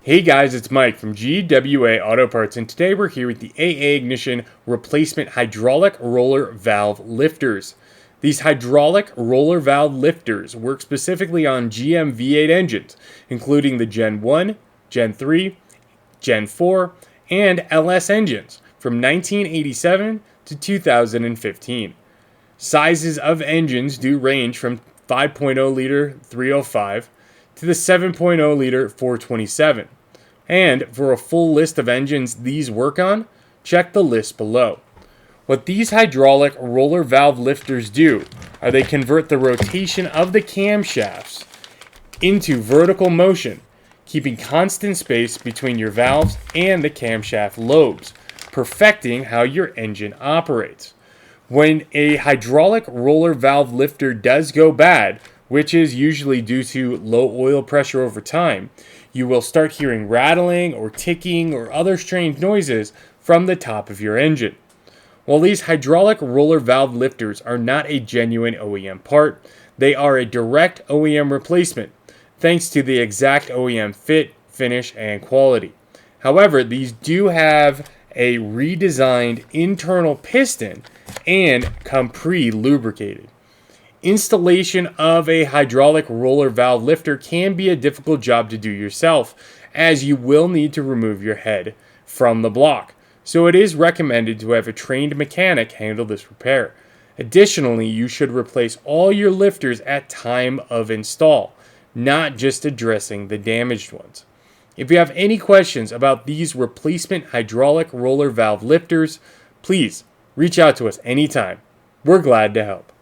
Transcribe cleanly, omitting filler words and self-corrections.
Hey guys, it's Mike from GWA Auto Parts, and today we're here with the AA Ignition Replacement Hydraulic Roller Valve Lifters. These hydraulic roller valve lifters work specifically on GM V8 engines, including the Gen 1, Gen 3, Gen 4, and LS engines from 1987 to 2015. Sizes of engines do range from 5.0 liter 305 to the 7.0 liter 427. And for a full list of engines these work on, check the list below. What these hydraulic roller valve lifters do are they convert the rotation of the camshafts into vertical motion, keeping constant space between your valves and the camshaft lobes, perfecting how your engine operates. When a hydraulic roller valve lifter does go bad, which is usually due to low oil pressure over time, you will start hearing rattling or ticking or other strange noises from the top of your engine. While these hydraulic roller valve lifters are not a genuine OEM part, they are a direct OEM replacement, thanks to the exact OEM fit, finish, and quality. However, these do have a redesigned internal piston and come pre-lubricated. Installation of a hydraulic roller valve lifter can be a difficult job to do yourself, as you will need to remove your head from the block. So it is recommended to have a trained mechanic handle this repair. Additionally, you should replace all your lifters at time of install, not just addressing the damaged ones. If you have any questions about these replacement hydraulic roller valve lifters, please reach out to us anytime. We're glad to help.